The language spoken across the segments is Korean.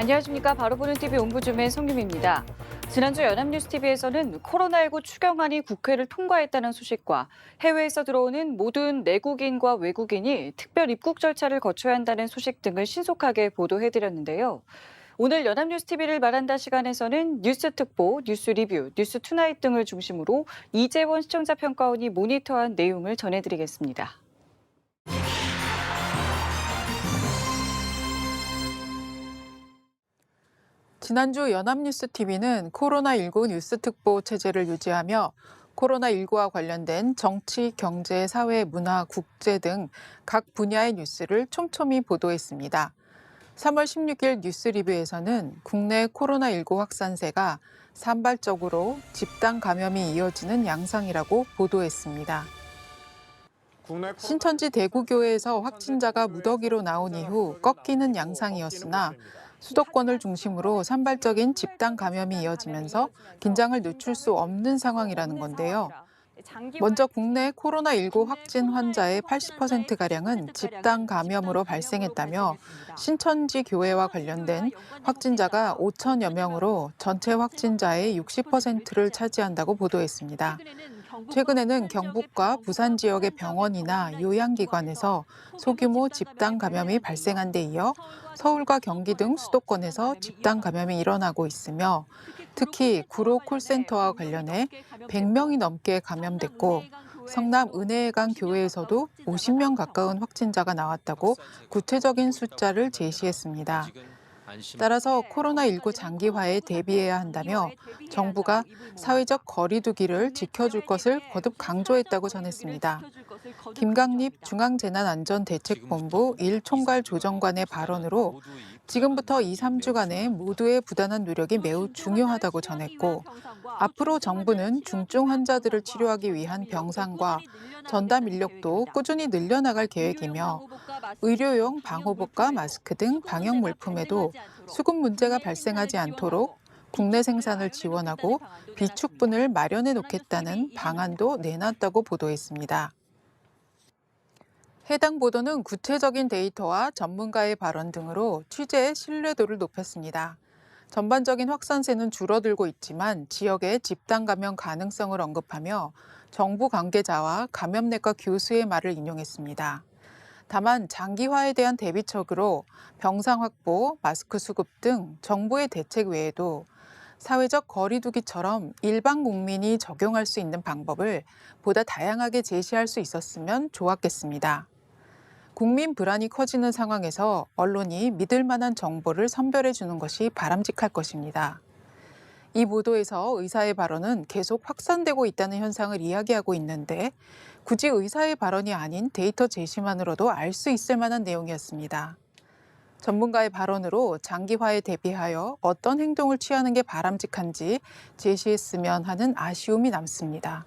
안녕하십니까. 바로 보는 TV 옹부줌의 송유미입니다. 지난주 연합뉴스TV에서는 코로나19 추경안이 국회를 통과했다는 소식과 해외에서 들어오는 모든 내국인과 외국인이 특별 입국 절차를 거쳐야 한다는 소식 등을 신속하게 보도해드렸는데요. 오늘 연합뉴스TV를 말한다 시간에서는 뉴스특보, 뉴스리뷰, 뉴스투나잇 등을 중심으로 이재원 시청자 평가원이 모니터한 내용을 전해드리겠습니다. 지난주 연합뉴스TV는 코로나19 뉴스특보 체제를 유지하며 코로나19와 관련된 정치, 경제, 사회, 문화, 국제 등 각 분야의 뉴스를 촘촘히 보도했습니다. 3월 16일 뉴스리뷰에서는 국내 코로나19 확산세가 산발적으로 집단 감염이 이어지는 양상이라고 보도했습니다. 신천지 대구교회에서 확진자가 무더기로 나온 이후 꺾이는 양상이었으나 수도권을 중심으로 산발적인 집단 감염이 이어지면서 긴장을 늦출 수 없는 상황이라는 건데요. 먼저 국내 코로나19 확진 환자의 80%가량은 집단 감염으로 발생했다며 신천지 교회와 관련된 확진자가 5천여 명으로 전체 확진자의 60%를 차지한다고 보도했습니다. 최근에는 경북과 부산 지역의 병원이나 요양기관에서 소규모 집단 감염이 발생한 데 이어 서울과 경기 등 수도권에서 집단 감염이 일어나고 있으며 특히 구로 콜센터와 관련해 100명이 넘게 감염됐고 성남 은혜회관 교회에서도 50명 가까운 확진자가 나왔다고 구체적인 숫자를 제시했습니다. 따라서 코로나19 장기화에 대비해야 한다며 정부가 사회적 거리 두기를 지켜줄 것을 거듭 강조했다고 전했습니다. 김강립 중앙재난안전대책본부 1총괄 조정관의 발언으로 지금부터 2, 3주간의 모두의 부단한 노력이 매우 중요하다고 전했고 앞으로 정부는 중증 환자들을 치료하기 위한 병상과 전담 인력도 꾸준히 늘려나갈 계획이며 의료용 방호복과 마스크 등 방역 물품에도 수급 문제가 발생하지 않도록 국내 생산을 지원하고 비축분을 마련해 놓겠다는 방안도 내놨다고 보도했습니다. 해당 보도는 구체적인 데이터와 전문가의 발언 등으로 취재의 신뢰도를 높였습니다. 전반적인 확산세는 줄어들고 있지만 지역의 집단 감염 가능성을 언급하며 정부 관계자와 감염내과 교수의 말을 인용했습니다. 다만 장기화에 대한 대비책으로 병상 확보, 마스크 수급 등 정부의 대책 외에도 사회적 거리 두기처럼 일반 국민이 적용할 수 있는 방법을 보다 다양하게 제시할 수 있었으면 좋았겠습니다. 국민 불안이 커지는 상황에서 언론이 믿을 만한 정보를 선별해 주는 것이 바람직할 것입니다. 이 보도에서 의사의 발언은 계속 확산되고 있다는 현상을 이야기하고 있는데 굳이 의사의 발언이 아닌 데이터 제시만으로도 알 수 있을 만한 내용이었습니다. 전문가의 발언으로 장기화에 대비하여 어떤 행동을 취하는 게 바람직한지 제시했으면 하는 아쉬움이 남습니다.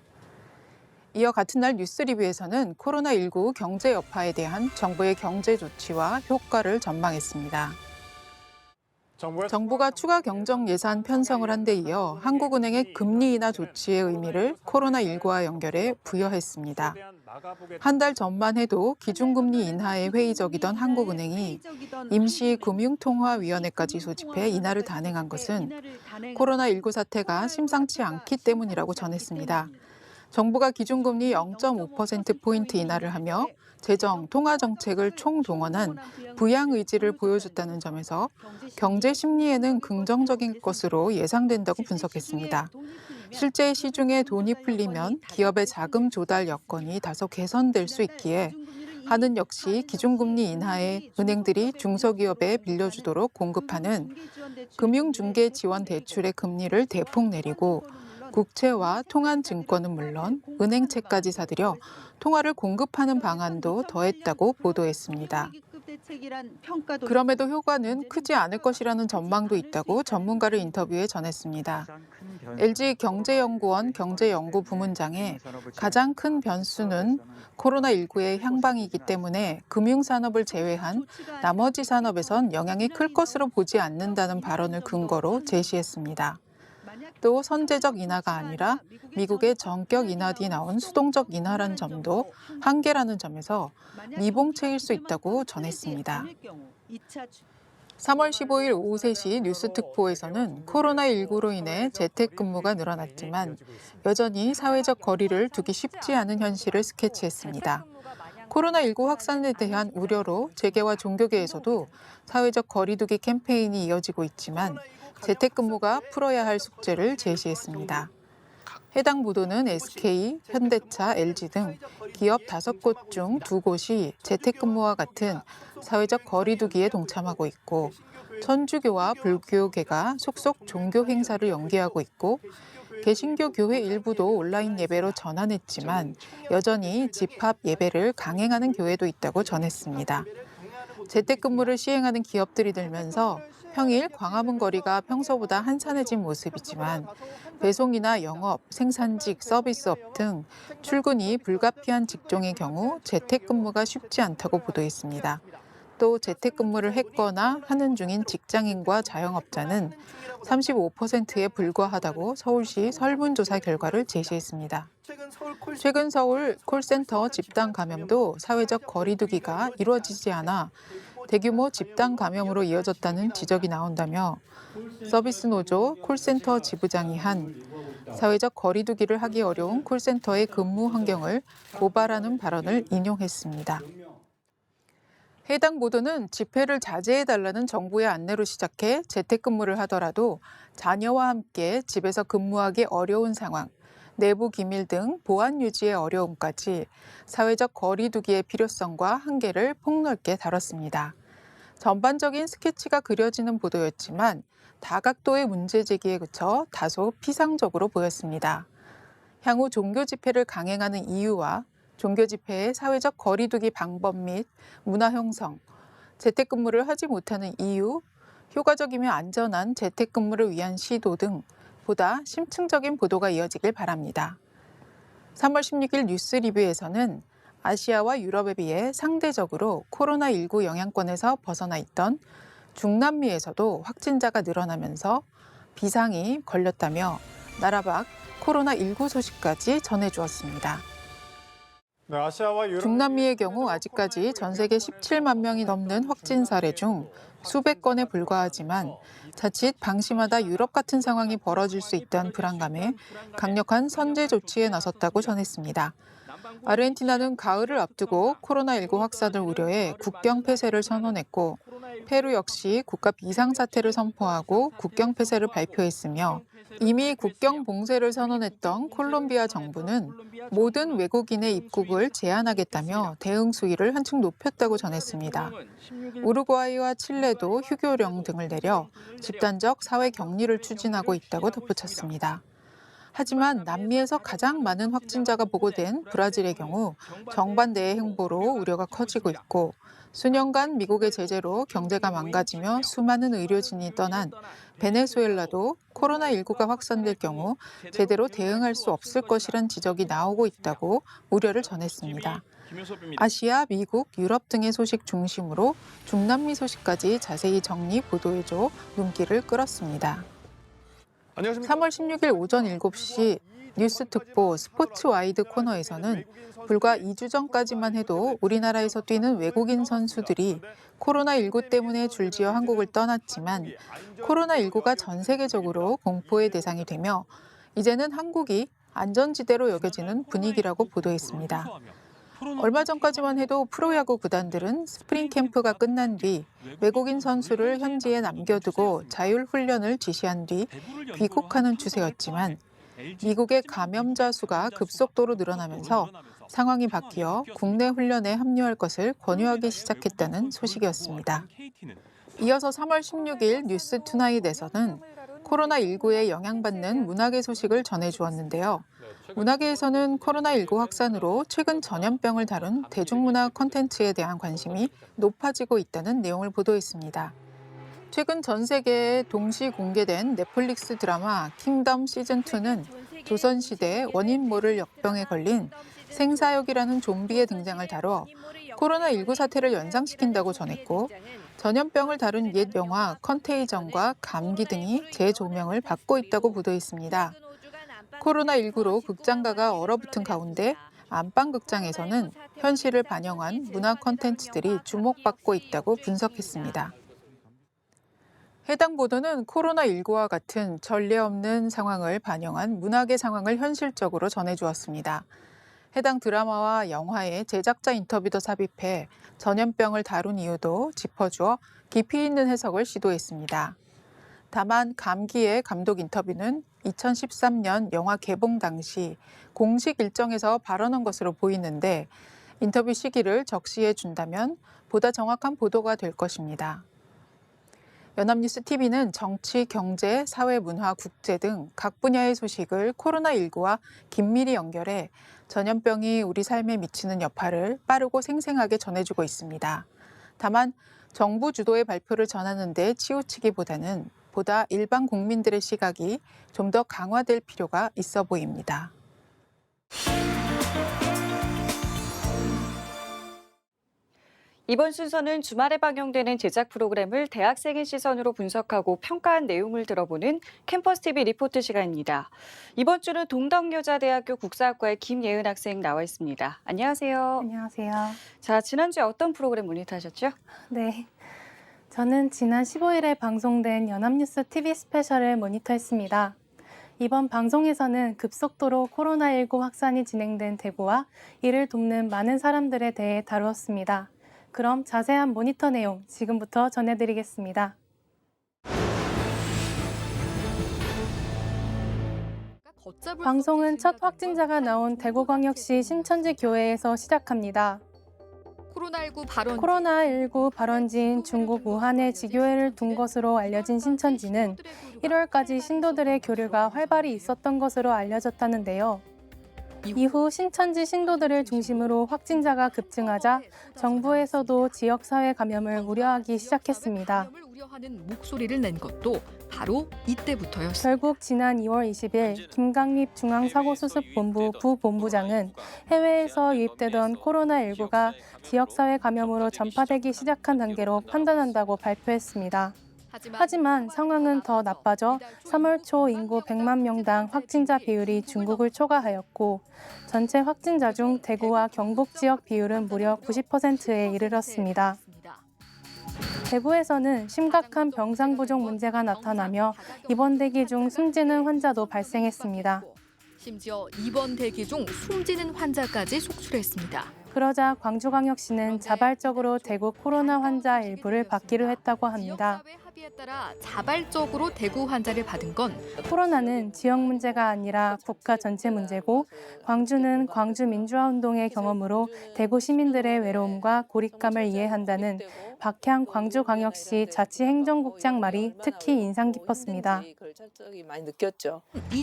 이어 같은 날 뉴스리뷰에서는 코로나19 경제 여파에 대한 정부의 경제 조치와 효과를 전망했습니다. 정부가 추가 경정 예산 편성을 한 데 이어 한국은행의 금리 인하 조치의 의미를 코로나19와 연결해 부여했습니다. 한 달 전만 해도 기준금리 인하에 회의적이던 한국은행이 임시금융통화위원회까지 소집해 인하를 단행한 것은 코로나19 사태가 심상치 않기 때문이라고 전했습니다. 정부가 기준금리 0.5%포인트 인하를 하며 재정, 통화정책을 총동원한 부양 의지를 보여줬다는 점에서 경제 심리에는 긍정적인 것으로 예상된다고 분석했습니다. 실제 시중에 돈이 풀리면 기업의 자금 조달 여건이 다소 개선될 수 있기에 한은 역시 기준금리 인하에 은행들이 중소기업에 빌려주도록 공급하는 금융중개 지원 대출의 금리를 대폭 내리고 국채와 통한증권은 물론 은행채까지 사들여 통화를 공급하는 방안도 더했다고 보도했습니다. 그럼에도 효과는 크지 않을 것이라는 전망도 있다고 전문가를 인터뷰에 전했습니다. LG경제연구원 경제연구 부문장에 가장 큰 변수는 코로나19의 향방이기 때문에 금융산업을 제외한 나머지 산업에선 영향이 클 것으로 보지 않는다는 발언을 근거로 제시했습니다. 또 선제적 인하가 아니라 미국의 전격 인하 뒤 나온 수동적 인하라는 점도 한계라는 점에서 미봉책일 수 있다고 전했습니다. 3월 15일 오후 3시 뉴스특보에서는 코로나19로 인해 재택근무가 늘어났지만 여전히 사회적 거리를 두기 쉽지 않은 현실을 스케치했습니다. 코로나19 확산에 대한 우려로 재계와 종교계에서도 사회적 거리두기 캠페인이 이어지고 있지만 재택근무가 풀어야 할 숙제를 제시했습니다. 해당 보도는 SK, 현대차, LG 등 기업 5곳 중 2곳이 재택근무와 같은 사회적 거리두기에 동참하고 있고 천주교와 불교계가 속속 종교 행사를 연기하고 있고 개신교 교회 일부도 온라인 예배로 전환했지만 여전히 집합 예배를 강행하는 교회도 있다고 전했습니다. 재택근무를 시행하는 기업들이 늘면서 평일 광화문 거리가 평소보다 한산해진 모습이지만 배송이나 영업, 생산직, 서비스업 등 출근이 불가피한 직종의 경우 재택근무가 쉽지 않다고 보도했습니다. 또 재택근무를 했거나 하는 중인 직장인과 자영업자는 35%에 불과하다고 서울시 설문조사 결과를 제시했습니다. 최근 서울 콜센터 집단 감염도 사회적 거리두기가 이루어지지 않아 대규모 집단 감염으로 이어졌다는 지적이 나온다며 서비스 노조 콜센터 지부장이 한 사회적 거리두기를 하기 어려운 콜센터의 근무 환경을 고발하는 발언을 인용했습니다. 해당 보도는 집회를 자제해달라는 정부의 안내로 시작해 재택근무를 하더라도 자녀와 함께 집에서 근무하기 어려운 상황, 내부 기밀 등 보안 유지의 어려움까지 사회적 거리두기의 필요성과 한계를 폭넓게 다뤘습니다. 전반적인 스케치가 그려지는 보도였지만 다각도의 문제 제기에 그쳐 다소 피상적으로 보였습니다. 향후 종교 집회를 강행하는 이유와 종교 집회의 사회적 거리두기 방법 및 문화 형성, 재택근무를 하지 못하는 이유, 효과적이며 안전한 재택근무를 위한 시도 등 보다 심층적인 보도가 이어지길 바랍니다. 3월 16일 뉴스 리뷰에서는 아시아와 유럽에 비해 상대적으로 코로나19 영향권에서 벗어나 있던 중남미에서도 확진자가 늘어나면서 비상이 걸렸다며 나라 밖 코로나19 소식까지 전해주었습니다. 중남미의 경우 아직까지 전 세계 17만 명이 넘는 확진 사례 중 수백 건에 불과하지만 자칫 방심하다 유럽 같은 상황이 벌어질 수 있다는 불안감에 강력한 선제 조치에 나섰다고 전했습니다. 아르헨티나는 가을을 앞두고 코로나19 확산을 우려해 국경 폐쇄를 선언했고 페루 역시 국가 비상사태를 선포하고 국경 폐쇄를 발표했으며 이미 국경 봉쇄를 선언했던 콜롬비아 정부는 모든 외국인의 입국을 제한하겠다며 대응 수위를 한층 높였다고 전했습니다. 우루과이와 칠레도 휴교령 등을 내려 집단적 사회 격리를 추진하고 있다고 덧붙였습니다. 하지만 남미에서 가장 많은 확진자가 보고된 브라질의 경우 정반대의 행보로 우려가 커지고 있고 수년간 미국의 제재로 경제가 망가지며 수많은 의료진이 떠난 베네수엘라도 코로나19가 확산될 경우 제대로 대응할 수 없을 것이란 지적이 나오고 있다고 우려를 전했습니다. 아시아, 미국, 유럽 등의 소식 중심으로 중남미 소식까지 자세히 정리 보도해줘 눈길을 끌었습니다. 3월 16일 오전 7시 뉴스 특보 스포츠 와이드 코너에서는 불과 2주 전까지만 해도 우리나라에서 뛰는 외국인 선수들이 코로나19 때문에 줄지어 한국을 떠났지만 코로나19가 전 세계적으로 공포의 대상이 되며 이제는 한국이 안전지대로 여겨지는 분위기라고 보도했습니다. 얼마 전까지만 해도 프로야구 구단들은 스프링 캠프가 끝난 뒤 외국인 선수를 현지에 남겨두고 자율 훈련을 지시한 뒤 귀국하는 추세였지만 미국의 감염자 수가 급속도로 늘어나면서 상황이 바뀌어 국내 훈련에 합류할 것을 권유하기 시작했다는 소식이었습니다. 이어서 3월 16일 뉴스 투나잇에서는 코로나19에 영향받는 문화계 소식을 전해주었는데요. 문화계에서는 코로나19 확산으로 최근 전염병을 다룬 대중문화 콘텐츠에 대한 관심이 높아지고 있다는 내용을 보도했습니다. 최근 전 세계에 동시 공개된 넷플릭스 드라마 킹덤 시즌2는 조선시대 원인 모를 역병에 걸린 생사역이라는 좀비의 등장을 다뤄 코로나19 사태를 연상시킨다고 전했고 전염병을 다룬 옛 영화 컨테이전과 감기 등이 재조명을 받고 있다고 보도했습니다. 코로나19로 극장가가 얼어붙은 가운데 안방극장에서는 현실을 반영한 문화 콘텐츠들이 주목받고 있다고 분석했습니다. 해당 보도는 코로나19와 같은 전례 없는 상황을 반영한 문학의 상황을 현실적으로 전해주었습니다. 해당 드라마와 영화의 제작자 인터뷰도 삽입해 전염병을 다룬 이유도 짚어주어 깊이 있는 해석을 시도했습니다. 다만 감기의 감독 인터뷰는 2013년 영화 개봉 당시 공식 일정에서 발언한 것으로 보이는데 인터뷰 시기를 적시해 준다면 보다 정확한 보도가 될 것입니다. 연합뉴스 TV는 정치, 경제, 사회, 문화, 국제 등 각 분야의 소식을 코로나19와 긴밀히 연결해 전염병이 우리 삶에 미치는 여파를 빠르고 생생하게 전해주고 있습니다. 다만 정부 주도의 발표를 전하는 데 치우치기보다는 보다 일반 국민들의 시각이 좀 더 강화될 필요가 있어 보입니다. 이번 순서는 주말에 방영되는 제작 프로그램을 대학생의 시선으로 분석하고 평가한 내용을 들어보는 캠퍼스 TV 리포트 시간입니다. 이번 주는 동덕여자대학교 국사학과의 김예은 학생 나와 있습니다. 안녕하세요. 안녕하세요. 자, 지난주에 어떤 프로그램 모니터하셨죠? 네. 저는 지난 15일에 방송된 연합뉴스 TV 스페셜을 모니터했습니다. 이번 방송에서는 급속도로 코로나19 확산이 진행된 대구와 이를 돕는 많은 사람들에 대해 다루었습니다. 그럼 자세한 모니터 내용 지금부터 전해드리겠습니다. 방송은 첫 확진자가 나온 대구광역시 신천지 교회에서 시작합니다. 코로나19 발원지인 중국 우한에 지교회를 둔 것으로 알려진 신천지는 1월까지 신도들의 교류가 활발히 있었던 것으로 알려졌다는데요. 이후 신천지 신도들을 중심으로 확진자가 급증하자 정부에서도 지역사회 감염을 우려하기 시작했습니다. 우려하는 목소리를 낸 것도 바로 이때부터였습니다. 결국 지난 2월 20일 김강립 중앙사고수습본부 부본부장은 해외에서 유입되던 코로나19가 지역사회 감염으로 전파되기 시작한 단계로 판단한다고 발표했습니다. 하지만 상황은 더 나빠져 3월 초 인구 100만 명당 확진자 비율이 중국을 초과하였고 전체 확진자 중 대구와 경북 지역 비율은 무려 90%에 이르렀습니다. 대구에서는 심각한 병상 부족 문제가 나타나며 입원 대기 중 숨지는 환자도 발생했습니다. 심지어 입원 대기 중 숨지는 환자까지 속출했습니다. 그러자 광주광역시는 자발적으로 대구 코로나 환자 일부를 받기로 했다고 합니다. 지역사회 합의에 따라 자발적으로 대구 환자를 받은 건 코로나는 지역 문제가 아니라 국가 전체 문제고 광주는 광주 민주화운동의 경험으로 대구 시민들의 외로움과 고립감을 이해한다는 박향 광주광역시 자치행정국장 말이 특히 인상 깊었습니다.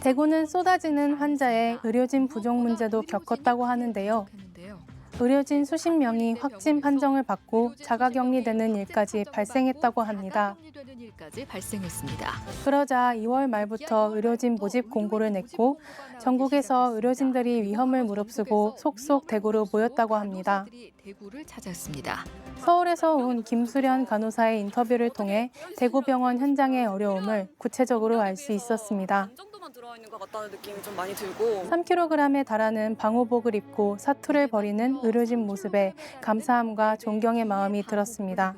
대구는 쏟아지는 환자의 의료진 부족 문제도 겪었다고 하는데요. 의료진 수십 명이 확진 판정을 받고 자가격리되는 일까지 발생했다고 합니다. 그러자 2월 말부터 의료진 모집 공고를 냈고 전국에서 의료진들이 위험을 무릅쓰고 속속 대구로 모였다고 합니다. 서울에서 온 김수련 간호사의 인터뷰를 통해 대구병원 현장의 어려움을 구체적으로 알 수 있었습니다. 3kg에 달하는 방호복을 입고 사투를 벌이는 의료진 모습에 감사함과 존경의 마음이 들었습니다.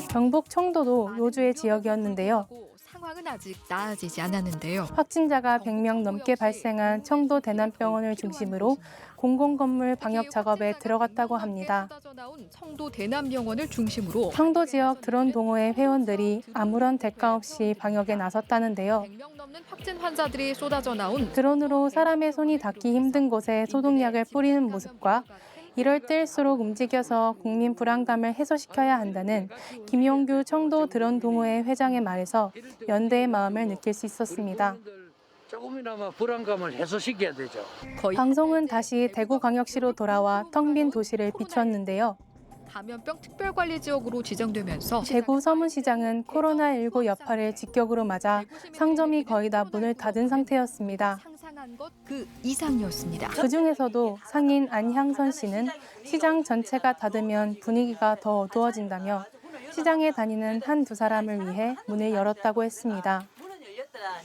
경북 청도도 요주의 지역이었는데요. 상황은 아직 나아지지 않았는데요. 확진자가 100명 넘게 발생한 청도 대남병원을 중심으로 공공건물 방역 작업에 들어갔다고 합니다. 청도 대남병원을 중심으로 청도 지역 드론 동호회 회원들이 아무런 대가 없이 방역에 나섰다는데요. 100명 넘는 확진 환자들이 쏟아져 나온 드론으로 사람의 손이 닿기 힘든 곳에 소독약을 뿌리는 모습과 이럴 때일수록 움직여서 국민 불안감을 해소시켜야 한다는 김용규 청도 드론 동호회 회장의 말에서 연대의 마음을 느낄 수 있었습니다. 조금이나마 불안감을 해소시켜야 되죠. 방송은 다시 대구광역시로 돌아와 텅 빈 도시를 비추었는데요. 감염병 특별관리지역으로 지정되면서 대구 서문시장은 코로나19 여파를 직격으로 맞아 상점이 거의 다 문을 닫은 상태였습니다. 상상한 것 그 이상이었습니다. 그중에서도 상인 안향선 씨는 시장 전체가 닫으면 분위기가 더 어두워진다며 시장에 다니는 한두 사람을 위해 문을 열었다고 했습니다.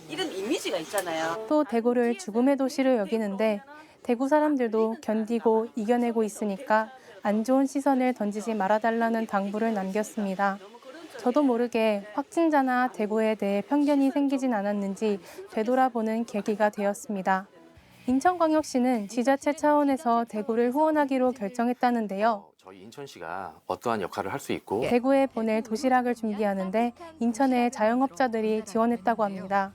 이런 이미지가 있잖아요. 또 대구를 죽음의 도시로 여기는데 대구 사람들도 견디고 이겨내고 있으니까 안 좋은 시선을 던지지 말아달라는 당부를 남겼습니다. 저도 모르게 확진자나 대구에 대해 편견이 생기진 않았는지 되돌아보는 계기가 되었습니다. 인천광역시는 지자체 차원에서 대구를 후원하기로 결정했다는데요. 저희 인천시가 어떠한 역할을 할 수 있고 대구에 보낼 도시락을 준비하는데 인천의 자영업자들이 지원했다고 합니다.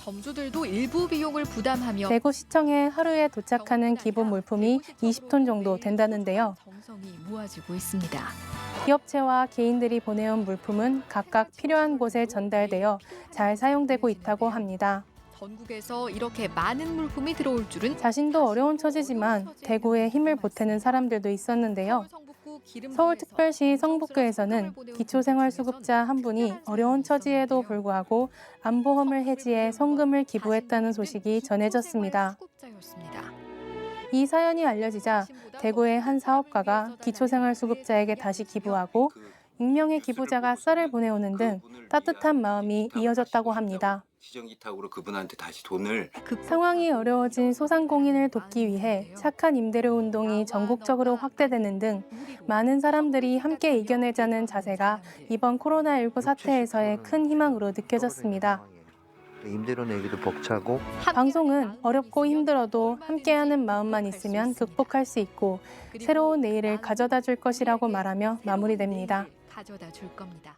점주들도 일부 비용을 부담하며 대구시청에 하루에 도착하는 기본 물품이 20톤 정도 된다는데요. 정성이 모아지고 있습니다. 기업체와 개인들이 보내온 물품은 각각 필요한 곳에 전달되어 잘 사용되고 있다고 합니다. 전국에서 이렇게 많은 물품이 들어올 줄은 자신도 어려운 처지지만 대구에 힘을 보태는 사람들도 있었는데요. 서울특별시 성북구에서는 기초생활수급자 한 분이 어려운 처지에도 불구하고 안보험을 해지해 성금을 기부했다는 소식이 전해졌습니다. 이 사연이 알려지자 대구의 한 사업가가 기초생활수급자에게 다시 기부하고 익명의 기부자가 쌀을 보내오는 등 따뜻한 마음이 이어졌다고 합니다. 시정기탁으로 그분한테 다시 돈을 상황이 어려워진 소상공인을 돕기 위해 착한 임대료 운동이 전국적으로 확대되는 등 많은 사람들이 함께 이겨내자는 자세가 이번 코로나19 사태에서의 큰 희망으로 느껴졌습니다. 임대료 내기도 벅차고 방송은 어렵고 힘들어도 함께하는 마음만 있으면 극복할 수 있고 새로운 내일을 가져다 줄 것이라고 말하며 마무리됩니다. 가져다 줄 겁니다.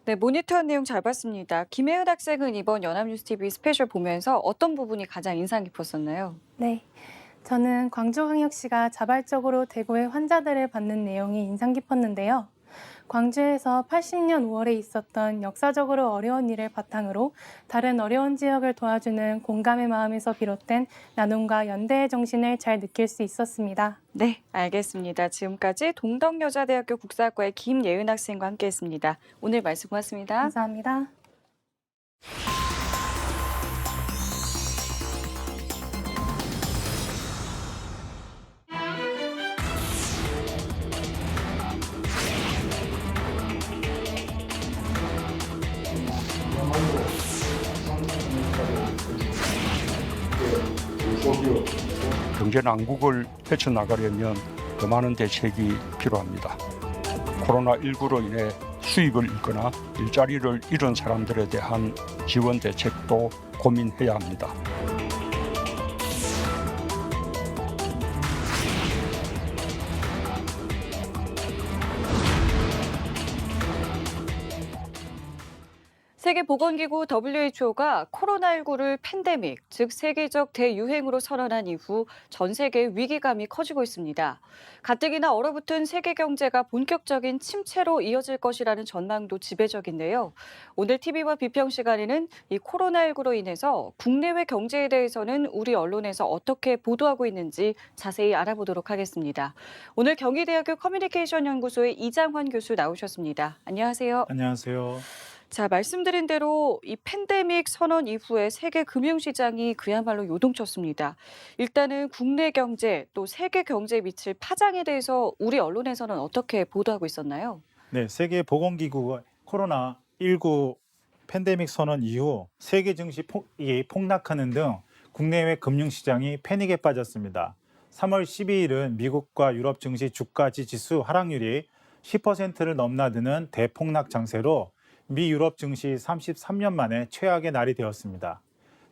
네, 모니터한 내용 잘 봤습니다. 김혜은 학생은 이번 연합뉴스TV 스페셜 보면서 어떤 부분이 가장 인상 깊었었나요? 네, 저는 광주광역시가 자발적으로 대구의 환자들을 받는 내용이 인상 깊었는데요. 광주에서 80년 5월에 있었던 역사적으로 어려운 일을 바탕으로 다른 어려운 지역을 도와주는 공감의 마음에서 비롯된 나눔과 연대의 정신을 잘 느낄 수 있었습니다. 네, 알겠습니다. 지금까지 동덕여자대학교 국사학과의 김예은 학생과 함께했습니다. 오늘 말씀 고맙습니다. 감사합니다. 경제 난국을 헤쳐나가려면 더 많은 대책이 필요합니다. 코로나19로 인해 수입을 잃거나 일자리를 잃은 사람들에 대한 지원 대책도 고민해야 합니다. 세계보건기구 WHO가 코로나19를 팬데믹, 즉 세계적 대유행으로 선언한 이후 전 세계 위기감이 커지고 있습니다. 가뜩이나 얼어붙은 세계 경제가 본격적인 침체로 이어질 것이라는 전망도 지배적인데요. 오늘 TV와 비평 시간에는 이 코로나19로 인해서 국내외 경제에 대해서는 우리 언론에서 어떻게 보도하고 있는지 자세히 알아보도록 하겠습니다. 오늘 경희대학교 커뮤니케이션 연구소의 이장환 교수 나오셨습니다. 안녕하세요. 안녕하세요. 자, 말씀드린 대로 이 팬데믹 선언 이후에 세계 금융시장이 그야말로 요동쳤습니다. 일단은 국내 경제 또 세계 경제에 미칠 파장에 대해서 우리 언론에서는 어떻게 보도하고 있었나요? 네, 세계보건기구가 코로나19 팬데믹 선언 이후 세계 증시 폭락하는 등 국내외 금융시장이 패닉에 빠졌습니다. 3월 12일은 미국과 유럽 증시 주가 지수 하락률이 10%를 넘나드는 대폭락 장세로 미 유럽 증시 33년 만에 최악의 날이 되었습니다.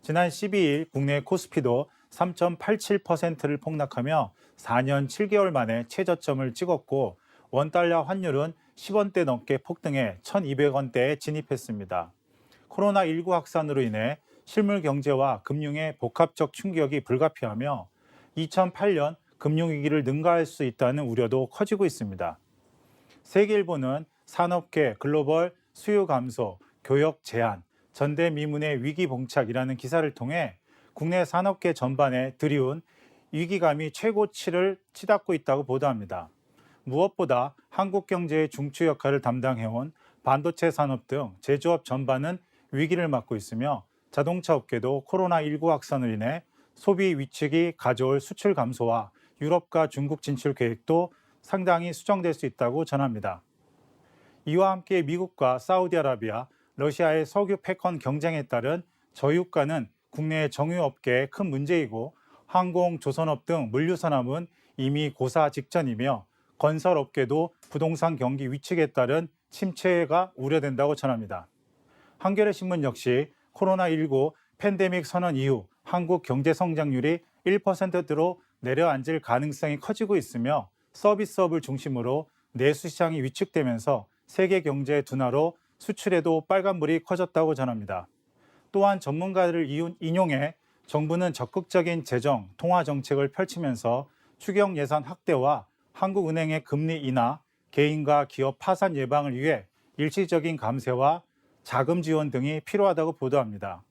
지난 12일 국내 코스피도 3.87%를 폭락하며 4년 7개월 만에 최저점을 찍었고 원달러 환율은 10원대 넘게 폭등해 1,200원대에 진입했습니다. 코로나19 확산으로 인해 실물 경제와 금융의 복합적 충격이 불가피하며 2008년 금융위기를 능가할 수 있다는 우려도 커지고 있습니다. 세계일보는 산업계 글로벌 수요 감소, 교역 제한, 전대미문의 위기 봉착이라는 기사를 통해 국내 산업계 전반에 드리운 위기감이 최고치를 치닫고 있다고 보도합니다. 무엇보다 한국 경제의 중추 역할을 담당해온 반도체 산업 등 제조업 전반은 위기를 맞고 있으며 자동차 업계도 코로나19 확산으로 인해 소비 위축이 가져올 수출 감소와 유럽과 중국 진출 계획도 상당히 수정될 수 있다고 전합니다. 이와 함께 미국과 사우디아라비아, 러시아의 석유 패권 경쟁에 따른 저유가는 국내 정유업계의 큰 문제이고 항공, 조선업 등 물류산업은 이미 고사 직전이며 건설업계도 부동산 경기 위축에 따른 침체가 우려된다고 전합니다. 한겨레 신문 역시 코로나19 팬데믹 선언 이후 한국 경제 성장률이 1%대로 내려앉을 가능성이 커지고 있으며 서비스업을 중심으로 내수 시장이 위축되면서 세계 경제 둔화로 수출에도 빨간불이 커졌다고 전합니다. 또한 전문가들을 인용해 정부는 적극적인 재정, 통화 정책을 펼치면서 추경 예산 확대와 한국은행의 금리 인하, 개인과 기업 파산 예방을 위해 일시적인 감세와 자금 지원 등이 필요하다고 보도합니다.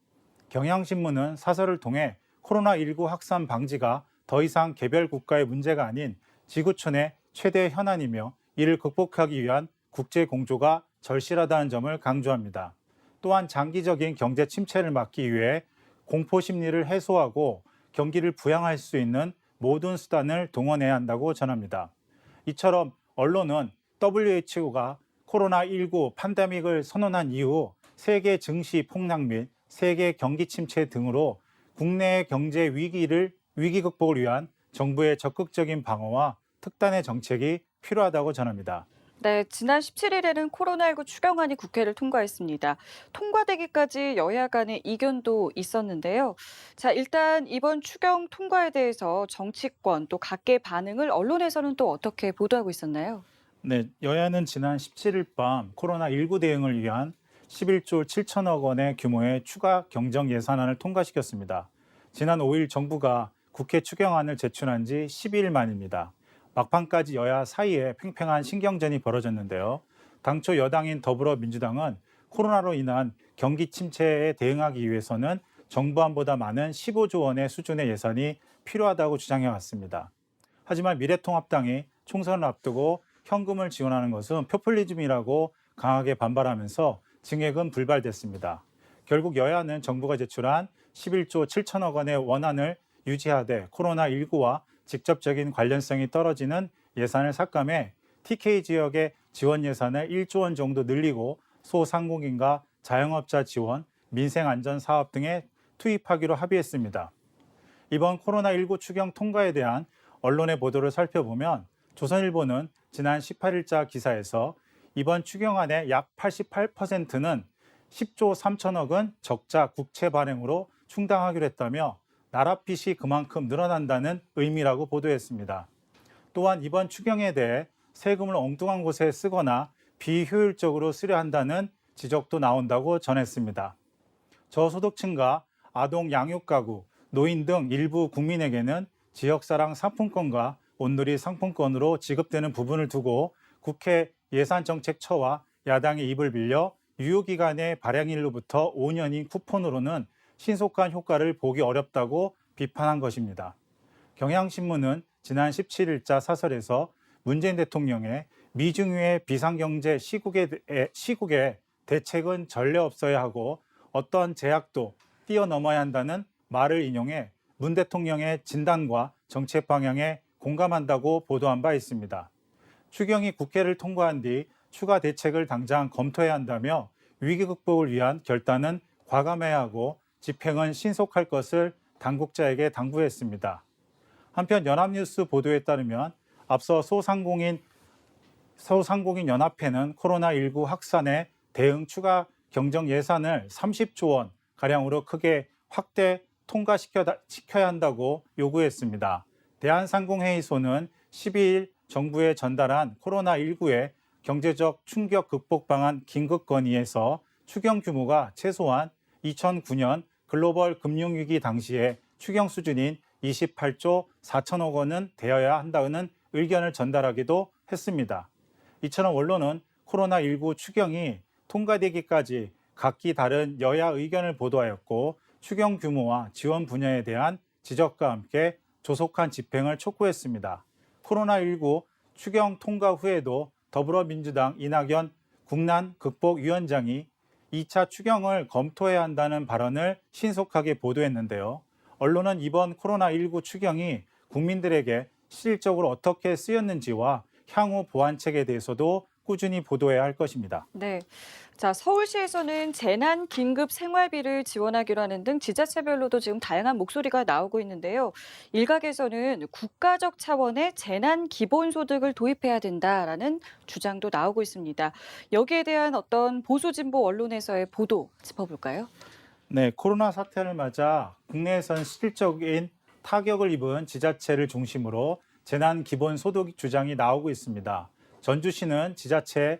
경향신문은 사설을 통해 코로나19 확산 방지가 더 이상 개별 국가의 문제가 아닌 지구촌의 최대 현안이며 이를 극복하기 위한 국제 공조가 절실하다는 점을 강조합니다. 또한 장기적인 경제 침체를 막기 위해 공포 심리를 해소하고 경기를 부양할 수 있는 모든 수단을 동원해야 한다고 전합니다. 이처럼 언론은 WHO가 코로나19 팬데믹을 선언한 이후 세계 증시 폭락 및 세계 경기 침체 등으로 국내 경제 위기 극복을 위한 정부의 적극적인 방어와 특단의 정책이 필요하다고 전합니다. 네, 지난 17일에는 코로나19 추경안이 국회를 통과했습니다. 통과되기까지 여야 간의 이견도 있었는데요. 자, 일단 이번 추경 통과에 대해서 정치권 또 각계 반응을 언론에서는 또 어떻게 보도하고 있었나요? 네, 여야는 지난 17일 밤 코로나19 대응을 위한 11조 7천억 원의 규모의 추가 경정 예산안을 통과시켰습니다. 지난 5일 정부가 국회 추경안을 제출한 지 12일 만입니다. 막판까지 여야 사이에 팽팽한 신경전이 벌어졌는데요. 당초 여당인 더불어민주당은 코로나로 인한 경기 침체에 대응하기 위해서는 정부안보다 많은 15조 원의 수준의 예산이 필요하다고 주장해왔습니다. 하지만 미래통합당이 총선을 앞두고 현금을 지원하는 것은 포퓰리즘이라고 강하게 반발하면서 증액은 불발됐습니다. 결국 여야는 정부가 제출한 11조 7천억 원의 원안을 유지하되 코로나19와 직접적인 관련성이 떨어지는 예산을 삭감해 TK 지역의 지원 예산을 1조 원 정도 늘리고 소상공인과 자영업자 지원, 민생안전 사업 등에 투입하기로 합의했습니다. 이번 코로나19 추경 통과에 대한 언론의 보도를 살펴보면 조선일보는 지난 18일자 기사에서 이번 추경안의 약 88%는 10조 3천억은 적자 국채 발행으로 충당하기로 했다며 나라 빚이 그만큼 늘어난다는 의미라고 보도했습니다. 또한 이번 추경에 대해 세금을 엉뚱한 곳에 쓰거나 비효율적으로 쓰려 한다는 지적도 나온다고 전했습니다. 저소득층과 아동 양육가구, 노인 등 일부 국민에게는 지역사랑 상품권과 온누리 상품권으로 지급되는 부분을 두고 국회 예산정책처와 야당의 입을 빌려 유효기간의 발행일로부터 5년인 쿠폰으로는 신속한 효과를 보기 어렵다고 비판한 것입니다. 경향신문은 지난 17일자 사설에서 문재인 대통령의 미중유의 비상경제 시국에 대책은 전례 없어야 하고 어떤 제약도 뛰어넘어야 한다는 말을 인용해 문 대통령의 진단과 정책 방향에 공감한다고 보도한 바 있습니다. 추경이 국회를 통과한 뒤 추가 대책을 당장 검토해야 한다며 위기 극복을 위한 결단은 과감해야 하고 집행은 신속할 것을 당국자에게 당부했습니다. 한편 연합뉴스 보도에 따르면 앞서 소상공인 연합회는 코로나19 확산에 대응 추가 경정 예산을 30조 원 가량으로 크게 확대 통과시켜야 한다고 요구했습니다. 대한상공회의소는 12일 정부에 전달한 코로나19의 경제적 충격 극복 방안 긴급 건의에서 추경 규모가 최소한 2009년 글로벌 금융위기 당시의 추경 수준인 28조 4천억 원은 되어야 한다는 의견을 전달하기도 했습니다. 이처럼 언론은 코로나19 추경이 통과되기까지 각기 다른 여야 의견을 보도하였고 추경 규모와 지원 분야에 대한 지적과 함께 조속한 집행을 촉구했습니다. 코로나19 추경 통과 후에도 더불어민주당 이낙연 국난극복위원장이 2차 추경을 검토해야 한다는 발언을 신속하게 보도했는데요. 언론은 이번 코로나19 추경이 국민들에게 실질적으로 어떻게 쓰였는지와 향후 보완책에 대해서도 꾸준히 보도해야 할 것입니다. 네. 자, 서울시에서는 재난 긴급 생활비를 지원하기로 하는 등 지자체별로도 지금 다양한 목소리가 나오고 있는데요. 일각에서는 국가적 차원의 재난 기본소득을 도입해야 된다라는 주장도 나오고 있습니다. 여기에 대한 어떤 보수 진보 언론에서의 보도 짚어볼까요? 네, 코로나 사태를 맞아 국내에선 실질적인 타격을 입은 지자체를 중심으로 재난 기본소득 주장이 나오고 있습니다. 전주시는 지자체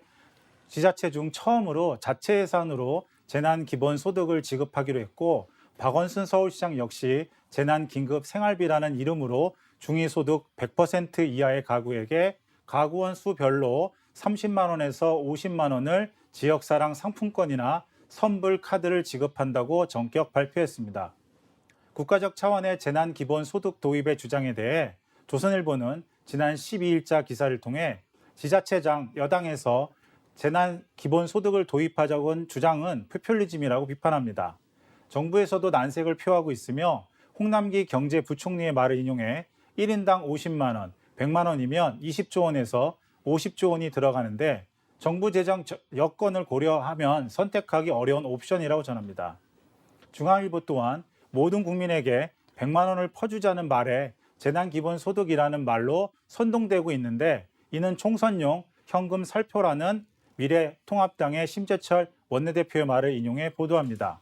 중 처음으로 자체 예산으로 재난 기본소득을 지급하기로 했고, 박원순 서울시장 역시 재난 긴급 생활비라는 이름으로 중위소득 100% 이하의 가구에게 가구원 수별로 30만 원에서 50만 원을 지역사랑 상품권이나 선불 카드를 지급한다고 전격 발표했습니다. 국가적 차원의 재난 기본소득 도입의 주장에 대해 조선일보는 지난 12일자 기사를 통해 지자체장 여당에서 재난 기본소득을 도입하자는 주장은 포퓰리즘이라고 비판합니다. 정부에서도 난색을 표하고 있으며 홍남기 경제부총리의 말을 인용해 1인당 50만 원, 100만 원이면 20조 원에서 50조 원이 들어가는데 정부 재정 여건을 고려하면 선택하기 어려운 옵션이라고 전합니다. 중앙일보 또한 모든 국민에게 100만 원을 퍼주자는 말에 재난기본소득이라는 말로 선동되고 있는데, 이는 총선용 현금 살표라는 미래통합당의 심재철 원내대표의 말을 인용해 보도합니다.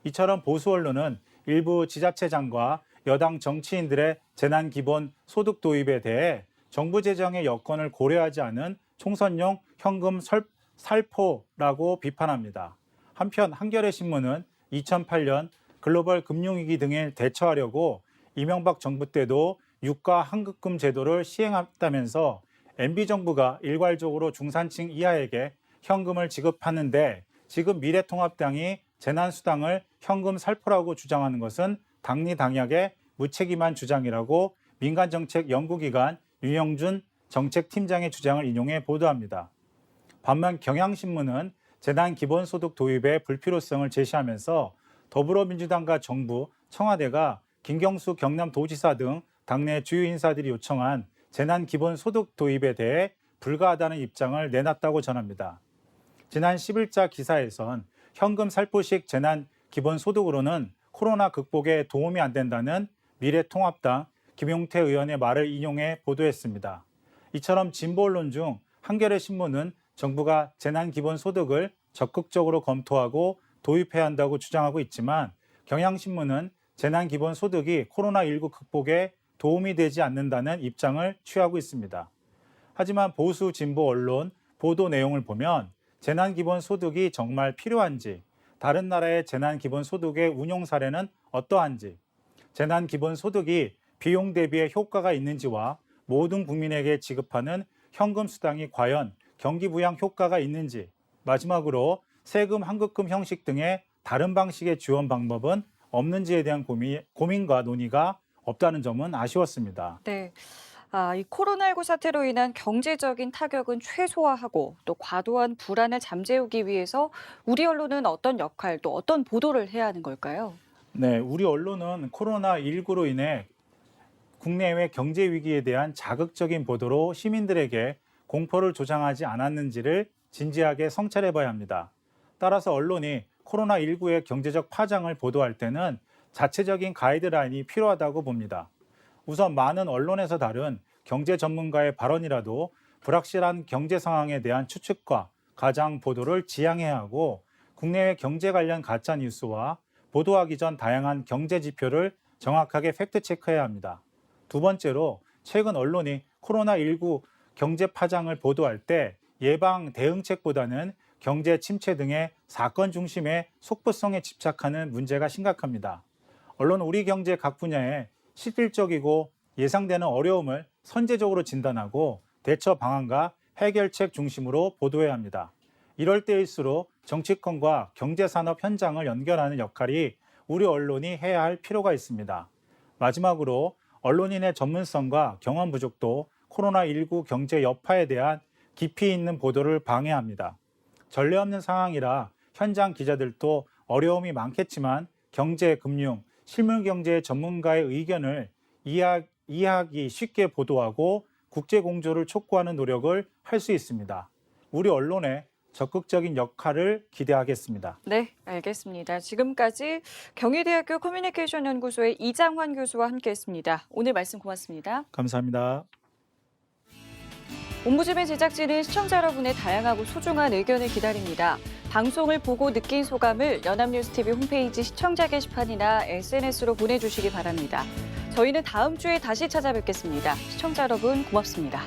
이처럼 보수 언론은 일부 지자체장과 여당 정치인들의 재난기본소득 도입에 대해 정부 재정의 여건을 고려하지 않은 총선용 현금 살포라고 비판합니다. 한편 한겨레 신문은 2008년 글로벌 금융위기 등에 대처하려고 이명박 정부 때도 유가 환급금 제도를 시행했다면서 MB정부가 일괄적으로 중산층 이하에게 현금을 지급하는데, 지금 미래통합당이 재난수당을 현금 살포라고 주장하는 것은 당리당략의 무책임한 주장이라고 민간정책연구기관 윤영준 정책팀장의 주장을 인용해 보도합니다. 반면 경향신문은 재난기본소득 도입의 불필요성을 제시하면서 더불어민주당과 정부, 청와대가 김경수 경남도지사 등 당내 주요 인사들이 요청한 재난기본소득 도입에 대해 불가하다는 입장을 내놨다고 전합니다. 지난 10일자 기사에선 현금 살포식 재난기본소득으로는 코로나 극복에 도움이 안 된다는 미래통합당 김용태 의원의 말을 인용해 보도했습니다. 이처럼 진보 언론 중 한겨레 신문은 정부가 재난기본소득을 적극적으로 검토하고 도입해야 한다고 주장하고 있지만, 경향신문은 재난기본소득이 코로나19 극복에 도움이 되지 않는다는 입장을 취하고 있습니다. 하지만 보수 진보 언론 보도 내용을 보면 재난기본소득이 정말 필요한지, 다른 나라의 재난기본소득의 운용 사례는 어떠한지, 재난기본소득이 비용 대비에 효과가 있는지와 모든 국민에게 지급하는 현금 수당이 과연 경기부양 효과가 있는지, 마지막으로 세금 환급금 형식 등의 다른 방식의 지원 방법은 없는지에 대한 고민과 논의가 없다는 점은 아쉬웠습니다. 네. 이 코로나19 사태로 인한 경제적인 타격은 최소화하고 또 과도한 불안을 잠재우기 위해서 우리 언론은 어떤 역할, 또 어떤 보도를 해야 하는 걸까요? 네, 우리 언론은 코로나19로 인해 국내외 경제 위기에 대한 자극적인 보도로 시민들에게 공포를 조장하지 않았는지를 진지하게 성찰해 봐야 합니다. 따라서 언론이 코로나19의 경제적 파장을 보도할 때는 자체적인 가이드라인이 필요하다고 봅니다. 우선 많은 언론에서 다룬 경제 전문가의 발언이라도 불확실한 경제 상황에 대한 추측과 가장 보도를 지양해야 하고, 국내외 경제 관련 가짜 뉴스와 보도하기 전 다양한 경제 지표를 정확하게 팩트 체크해야 합니다. 두 번째로, 최근 언론이 코로나19 경제 파장을 보도할 때 예방 대응책보다는 경제 침체 등의 사건 중심의 속보성에 집착하는 문제가 심각합니다. 언론은 우리 경제 각 분야에 실질적이고 예상되는 어려움을 선제적으로 진단하고 대처 방안과 해결책 중심으로 보도해야 합니다. 이럴 때일수록 정치권과 경제산업 현장을 연결하는 역할이 우리 언론이 해야 할 필요가 있습니다. 마지막으로 언론인의 전문성과 경험 부족도 코로나19 경제 여파에 대한 깊이 있는 보도를 방해합니다. 전례 없는 상황이라 현장 기자들도 어려움이 많겠지만 경제, 금융, 실물경제 전문가의 의견을 이해하기 쉽게 보도하고 국제 공조를 촉구하는 노력을 할 수 있습니다. 우리 언론의 적극적인 역할을 기대하겠습니다. 네, 알겠습니다. 지금까지 경희대학교 커뮤니케이션 연구소의 이장환 교수와 함께했습니다. 오늘 말씀 고맙습니다. 감사합니다. 옴부즈맨 제작진은 시청자 여러분의 다양하고 소중한 의견을 기다립니다. 방송을 보고 느낀 소감을 연합뉴스TV 홈페이지 시청자 게시판이나 SNS로 보내주시기 바랍니다. 저희는 다음 주에 다시 찾아뵙겠습니다. 시청자 여러분 고맙습니다.